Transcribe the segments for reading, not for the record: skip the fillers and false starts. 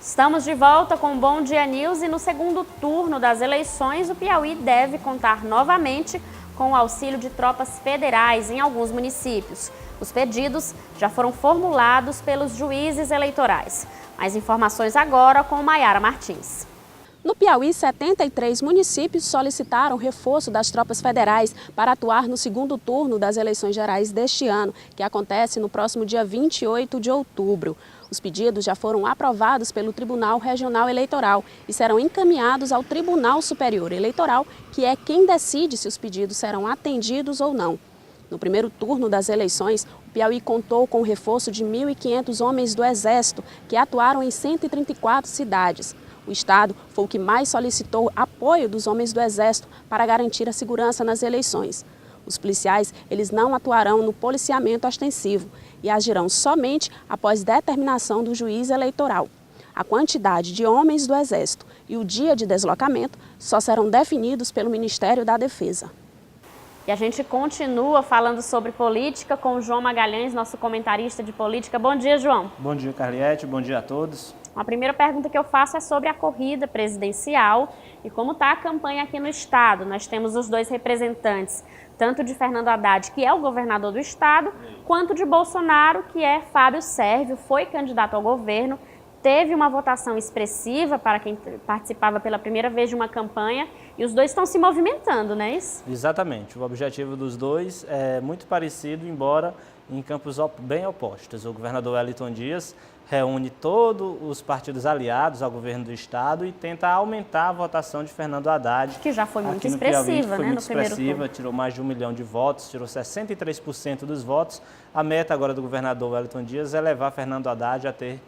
Estamos de volta com o Bom Dia News e no segundo turno das eleições, o Piauí deve contar novamente com o auxílio de tropas federais em alguns municípios. Os pedidos já foram formulados pelos juízes eleitorais. Mais informações agora com Maiara Martins. No Piauí, 73 municípios solicitaram reforço das tropas federais para atuar no segundo turno das eleições gerais deste ano, que acontece no próximo dia 28 de outubro. Os pedidos já foram aprovados pelo Tribunal Regional Eleitoral e serão encaminhados ao Tribunal Superior Eleitoral, que é quem decide se os pedidos serão atendidos ou não. No primeiro turno das eleições, o Piauí contou com o reforço de 1.500 homens do Exército, que atuaram em 134 cidades. O Estado foi o que mais solicitou apoio dos homens do Exército para garantir a segurança nas eleições. Os policiais, eles não atuarão no policiamento ostensivo e agirão somente após determinação do juiz eleitoral. A quantidade de homens do Exército e o dia de deslocamento só serão definidos pelo Ministério da Defesa. E a gente continua falando sobre política com o João Magalhães, nosso comentarista de política. Bom dia, João. Bom dia, Carliete. Bom dia a todos. A primeira pergunta que eu faço é sobre a corrida presidencial e como está a campanha aqui no estado. Nós temos os dois representantes, tanto de Fernando Haddad, que é o governador do estado, quanto de Bolsonaro, que é Fábio Sérvio, foi candidato ao governo, teve uma votação expressiva para quem participava pela primeira vez de uma campanha e os dois estão se movimentando, não é isso? Exatamente. O objetivo dos dois é muito parecido, embora em campos bem opostos. O governador Wellington Dias reúne todos os partidos aliados ao governo do estado e tenta aumentar a votação de Fernando Haddad. Que já foi muito expressiva, Piauí, né, no primeiro turno. Tirou mais de 1 milhão de votos, tirou 63% dos votos. A meta agora do governador Wellington Dias é levar Fernando Haddad a ter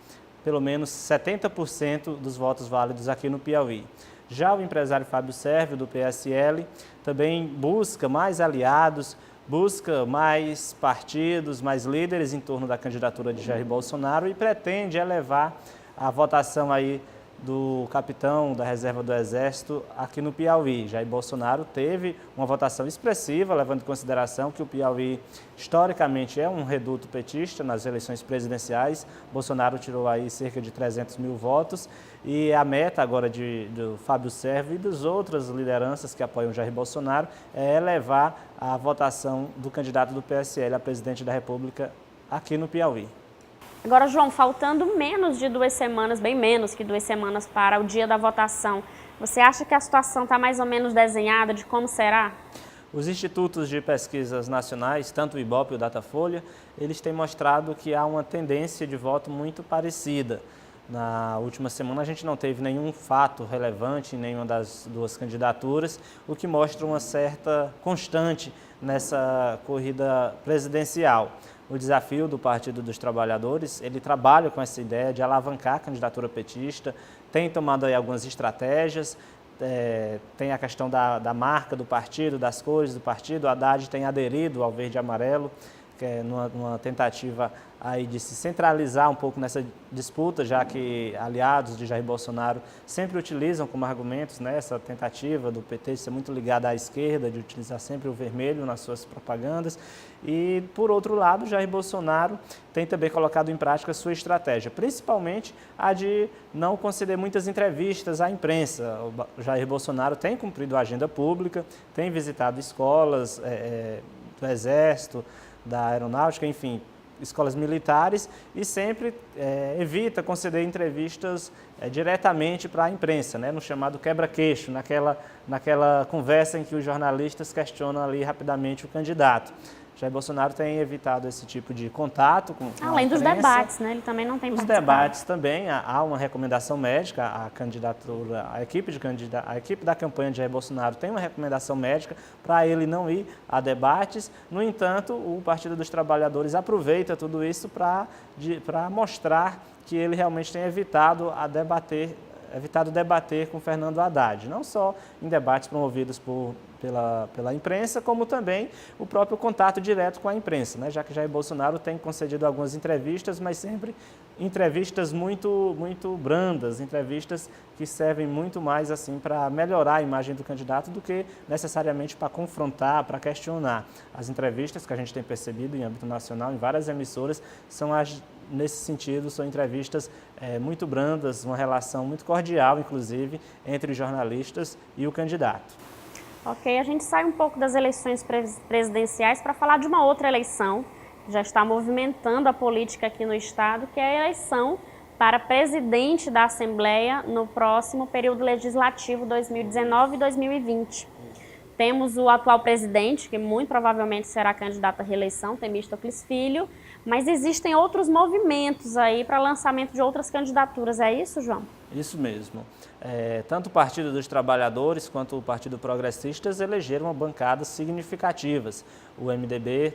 pelo menos 70% dos votos válidos aqui no Piauí. Já o empresário Fábio Sérvio, do PSL, também busca mais aliados, busca mais partidos, mais líderes em torno da candidatura de Jair Bolsonaro e pretende elevar a votação aí do capitão da reserva do Exército aqui no Piauí. Jair Bolsonaro teve uma votação expressiva, levando em consideração que o Piauí historicamente é um reduto petista nas eleições presidenciais. Bolsonaro tirou aí cerca de 300 mil votos e a meta agora do Fábio Sérvio e das outras lideranças que apoiam Jair Bolsonaro é elevar a votação do candidato do PSL a presidente da República aqui no Piauí. Agora, João, faltando menos de 2 semanas, bem menos que 2 semanas para o dia da votação, você acha que a situação está mais ou menos desenhada de como será? Os institutos de pesquisas nacionais, tanto o IBOP e o Datafolha, eles têm mostrado que há uma tendência de voto muito parecida. Na última semana a gente não teve nenhum fato relevante em nenhuma das duas candidaturas, o que mostra uma certa constante nessa corrida presidencial. O desafio do Partido dos Trabalhadores, ele trabalha com essa ideia de alavancar a candidatura petista, tem tomado aí algumas estratégias, tem a questão da marca do partido, das cores do partido. O Haddad tem aderido ao verde e amarelo, que é numa tentativa aí de se centralizar um pouco nessa disputa, já que aliados de Jair Bolsonaro sempre utilizam como argumentos, né, essa tentativa do PT de ser muito ligada à esquerda, de utilizar sempre o vermelho nas suas propagandas. E, por outro lado, Jair Bolsonaro tem também colocado em prática a sua estratégia, principalmente a de não conceder muitas entrevistas à imprensa. O Jair Bolsonaro tem cumprido a agenda pública, tem visitado escolas do Exército, da Aeronáutica, enfim, escolas militares e sempre evita conceder entrevistas diretamente para a imprensa, né, no chamado quebra-queixo, naquela conversa em que os jornalistas questionam ali rapidamente o candidato. Jair Bolsonaro tem evitado esse tipo de contato com Além dos debates, né? Ele também não tem participado. Os debates também, há uma recomendação médica, a equipe da campanha de Jair Bolsonaro tem uma recomendação médica para ele não ir a debates. No entanto, o Partido dos Trabalhadores aproveita tudo isso para mostrar que ele realmente tem evitado debater com Fernando Haddad, não só em debates promovidos por pela imprensa, como também o próprio contato direto com a imprensa, né? Já que Jair Bolsonaro tem concedido algumas entrevistas, mas sempre entrevistas muito brandas, entrevistas que servem muito mais assim para melhorar a imagem do candidato do que necessariamente para confrontar, para questionar. As entrevistas que a gente tem percebido em âmbito nacional, em várias emissoras, são nesse sentido, são entrevistas muito brandas, uma relação muito cordial, inclusive, entre os jornalistas e o candidato. Ok, a gente sai um pouco das eleições presidenciais para falar de uma outra eleição que já está movimentando a política aqui no estado, que é a eleição para presidente da Assembleia no próximo período legislativo 2019 e 2020. Temos o atual presidente, que muito provavelmente será candidato à reeleição, Temístocles Filho, mas existem outros movimentos aí para lançamento de outras candidaturas, é isso, João? Isso mesmo. Tanto o Partido dos Trabalhadores quanto o Partido Progressistas elegeram bancadas significativas. O MDB,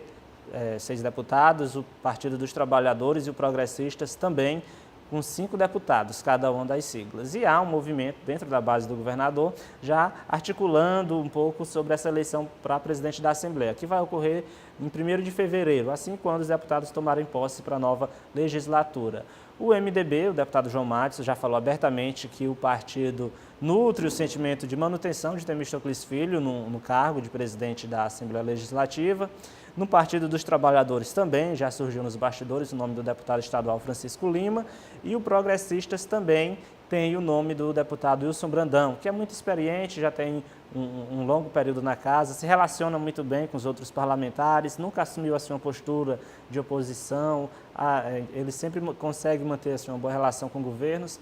6 deputados, o Partido dos Trabalhadores e o Progressistas também, com 5 deputados, cada uma das siglas. E há um movimento dentro da base do governador já articulando um pouco sobre essa eleição para presidente da Assembleia, que vai ocorrer em 1º de fevereiro, assim quando os deputados tomarem posse para a nova legislatura. O MDB, o deputado João Matos, já falou abertamente que o partido nutre o sentimento de manutenção de Temístocles Filho no cargo de presidente da Assembleia Legislativa. No Partido dos Trabalhadores também já surgiu nos bastidores o nome do deputado estadual Francisco Lima, e o Progressistas também tem o nome do deputado Wilson Brandão, que é muito experiente, já tem um longo período na casa, se relaciona muito bem com os outros parlamentares, nunca assumiu assim, uma postura de oposição, ele sempre consegue manter assim, uma boa relação com governos,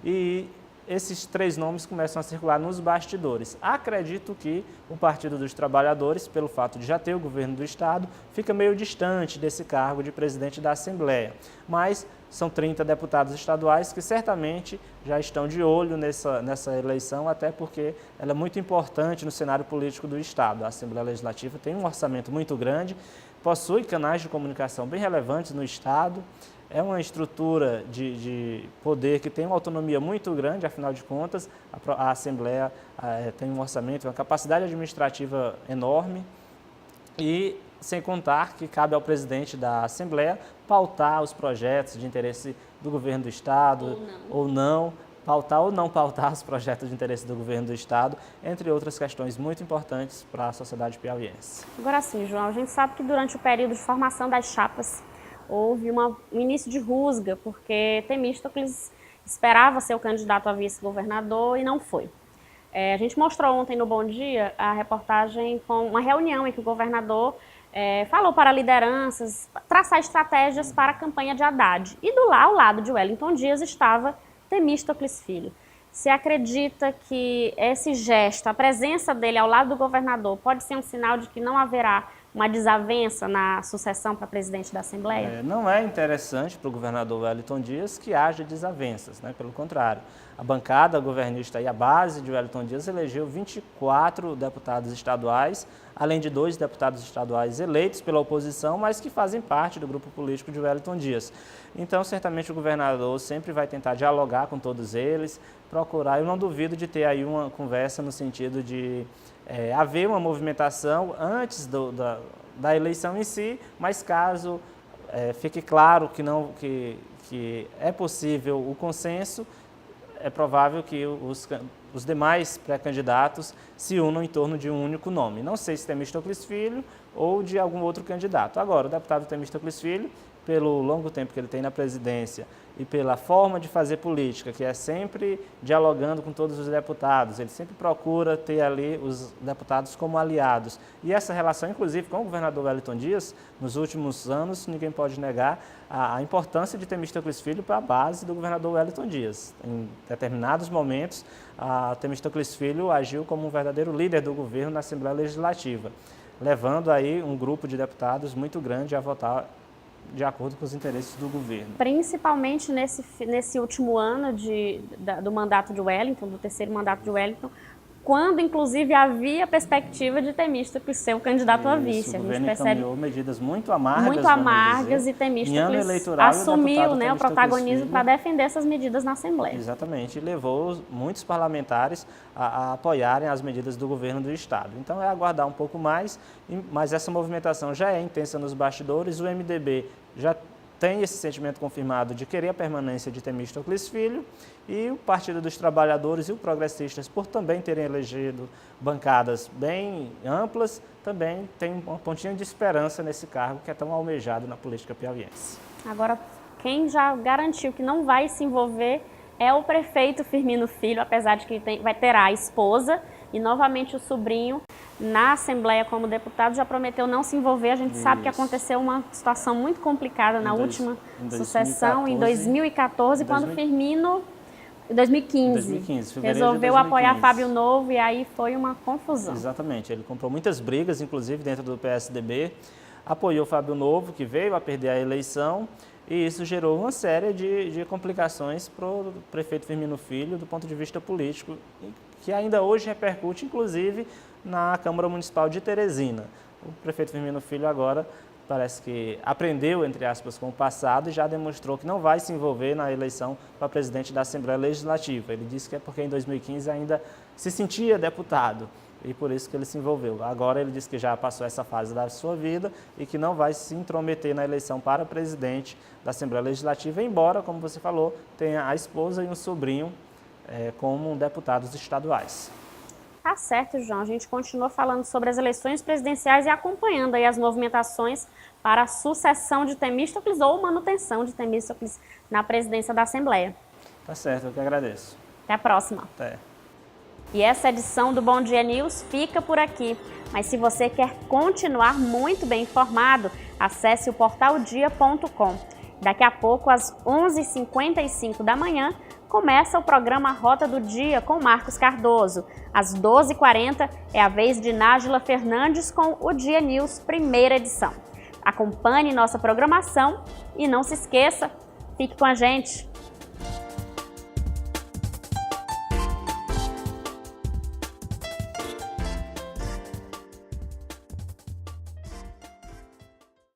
e esses 3 nomes começam a circular nos bastidores. Acredito que o Partido dos Trabalhadores, pelo fato de já ter o governo do Estado, fica meio distante desse cargo de presidente da Assembleia. Mas são 30 deputados estaduais que certamente já estão de olho nessa eleição, até porque ela é muito importante no cenário político do Estado. A Assembleia Legislativa tem um orçamento muito grande, possui canais de comunicação bem relevantes no Estado, é uma estrutura de poder que tem uma autonomia muito grande, afinal de contas, a Assembleia tem um orçamento, uma capacidade administrativa enorme, e sem contar que cabe ao presidente da Assembleia pautar os projetos de interesse do governo do Estado ou não, pautar ou não pautar os projetos de interesse do governo do Estado, entre outras questões muito importantes para a sociedade piauiense. Agora sim, João, a gente sabe que durante o período de formação das chapas, houve um início de rusga, porque Temístocles esperava ser o candidato a vice-governador e não foi. A gente mostrou ontem no Bom Dia a reportagem com uma reunião em que o governador falou para lideranças traçar estratégias para a campanha de Haddad. E ao lado de Wellington Dias, estava Temístocles Filho. Você acredita que esse gesto, a presença dele ao lado do governador, pode ser um sinal de que não haverá uma desavença na sucessão para presidente da Assembleia? Não é interessante para o governador Wellington Dias que haja desavenças, né? Pelo contrário. A bancada governista e a base de Wellington Dias elegeu 24 deputados estaduais, além de 2 deputados estaduais eleitos pela oposição, mas que fazem parte do grupo político de Wellington Dias. Então, certamente o governador sempre vai tentar dialogar com todos eles, procurar. Eu não duvido de ter aí uma conversa no sentido de haver uma movimentação antes da eleição em si, mas caso fique claro que é possível o consenso, é provável que os demais pré-candidatos se unam em torno de um único nome. Não sei se Temístocles Filho ou de algum outro candidato. Agora, o deputado Temístocles Filho, pelo longo tempo que ele tem na presidência e pela forma de fazer política, que é sempre dialogando com todos os deputados, ele sempre procura ter ali os deputados como aliados. E essa relação, inclusive, com o governador Wellington Dias, nos últimos anos, ninguém pode negar a importância de Temístocles Filho para a base do governador Wellington Dias. Em determinados momentos, Temístocles Filho agiu como um verdadeiro líder do governo na Assembleia Legislativa, levando aí um grupo de deputados muito grande a votar de acordo com os interesses do governo. Principalmente nesse último ano do mandato de Wellington, do terceiro mandato de Wellington, quando inclusive havia perspectiva de Temístocles ser o candidato a vice. O governo encaminhou medidas muito amargas. Muito amargas, e Temístocles assumiu, né, o protagonismo para defender essas medidas na Assembleia. Exatamente, e levou muitos parlamentares a apoiarem as medidas do governo do Estado. Então é aguardar um pouco mais, mas essa movimentação já é intensa nos bastidores. O MDB já tem esse sentimento confirmado de querer a permanência de Temístocles Filho, e o Partido dos Trabalhadores e o Progressistas, por também terem elegido bancadas bem amplas, também tem uma pontinha de esperança nesse cargo que é tão almejado na política piauiense. Agora, quem já garantiu que não vai se envolver é o prefeito Firmino Filho, apesar de que vai ter a esposa e novamente o sobrinho na Assembleia como deputado, já prometeu não se envolver. A gente sabe que aconteceu uma situação muito complicada na última sucessão, em 2014, quando Firmino, em 2015 resolveu apoiar Fábio Novo, e aí foi uma confusão. Exatamente, ele comprou muitas brigas, inclusive dentro do PSDB, apoiou Fábio Novo, que veio a perder a eleição, e isso gerou uma série de complicações para o prefeito Firmino Filho do ponto de vista político, que ainda hoje repercute, inclusive, na Câmara Municipal de Teresina. O prefeito Firmino Filho agora parece que aprendeu, entre aspas, com o passado e já demonstrou que não vai se envolver na eleição para presidente da Assembleia Legislativa. Ele disse que é porque em 2015 ainda se sentia deputado e por isso que ele se envolveu. Agora ele disse que já passou essa fase da sua vida e que não vai se intrometer na eleição para presidente da Assembleia Legislativa, embora, como você falou, tenha a esposa e um sobrinho como deputados estaduais. Tá certo, João. A gente continua falando sobre as eleições presidenciais e acompanhando aí as movimentações para a sucessão de Temístocles ou manutenção de Temístocles na presidência da Assembleia. Tá certo, eu que agradeço. Até a próxima. Até. E essa edição do Bom Dia News fica por aqui. Mas se você quer continuar muito bem informado, acesse o portaldia.com. Daqui a pouco, às 11h55 da manhã, começa o programa Rota do Dia com Marcos Cardoso. Às 12h40 é a vez de Nájila Fernandes com o Dia News, primeira edição. Acompanhe nossa programação e não se esqueça, fique com a gente.